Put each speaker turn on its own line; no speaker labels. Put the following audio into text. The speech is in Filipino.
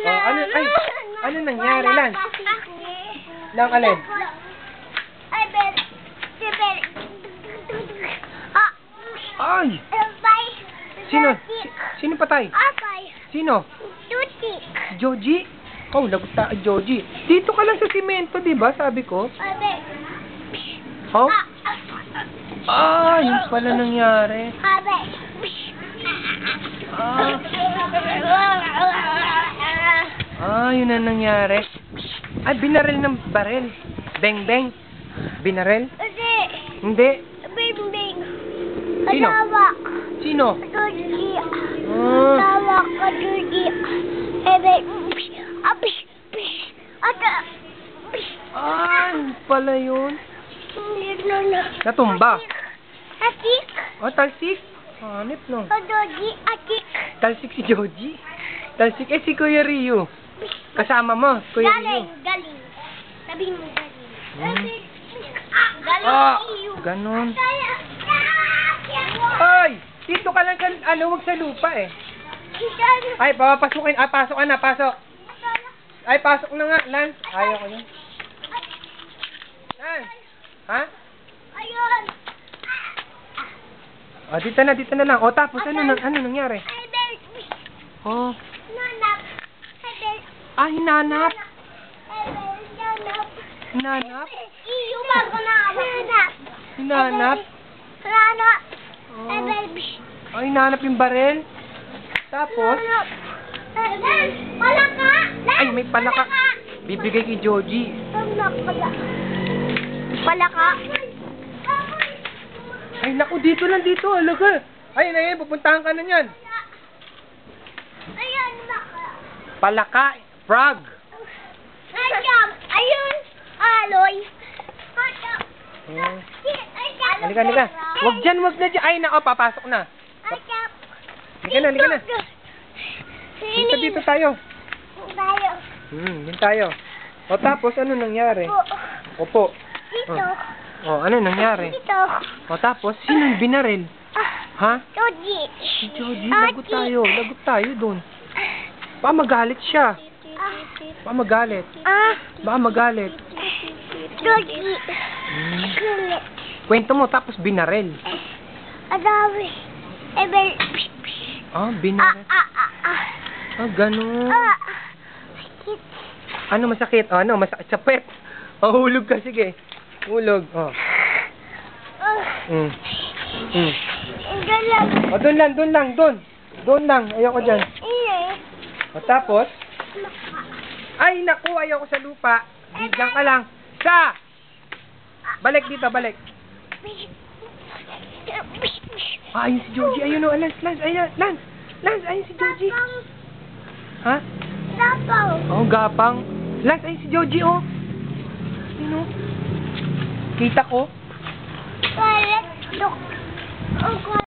Oh, ano nangyari, Lance? Nang alin? Ay! Sino patay? Sino? Si Joji? Oh, lagot ta, Joji. Dito ka lang sa simento, di ba? Sabi ko. Oh? Ah, yun pala nangyari. Yun na nangyari. Ay, binaril ng baril. Beng, beng. Binaril? Hindi. Sino? Sino? Yun pala yun. Natumba. Oh, talsik. Hanip, no? Talsik si Joji. Talsik, si Kuya Rio. Kasama mo, Kuya Rio.
Galing. Sabi mo galing.
Ganon. Ay! Dito ka lang sa, wag sa lupa eh. Ay, papapasukin. Pasok ka na, pasok. Ay, pasok na nga, Lance. Ayaw ko yun. Lance! Ha?
Ayun!
Dito na lang. Tapos, ano nangyari? Oh. Hinanap. Hinanap? Hinanap? Hinanap yung baril. Tapos?
Palaka!
Ay, may palaka. Bibigay kay Joji.
Palaka!
Ay, naku, dito lang dito. Alaga. Ayun, pupuntahan ka na yan.
Ayun,
Palaka. Frog.
ayun, aloy.
Halika. Wag na dyan. Ay, nako, papasok na. Halika na. Dito tayo. Yun tayo. Tapos, ano nangyari? Opo.
Dito.
Ano nangyari?
Dito.
Tapos, sino binaril? Ha?
Joji.
Si Joji, lagot tayo doon. Baka magalit siya. Baka magalit.
Joji.
Kwento mo, tapos binaril.
Adawi.
Binaril. Ganun.
Sakit.
Ano masakit? Masakit sa pet. Hulog ka, sige. Hulog. Doon lang. Ayoko dyan. Tapos, ay, naku, ayoko sa lupa. Diyan ka lang. Balik dito, balik. Ayun si Joji. Ayun, Lance. Lance, ayun si Joji. Ha? Gapang. Lance, ayun si Joji, Kita ko.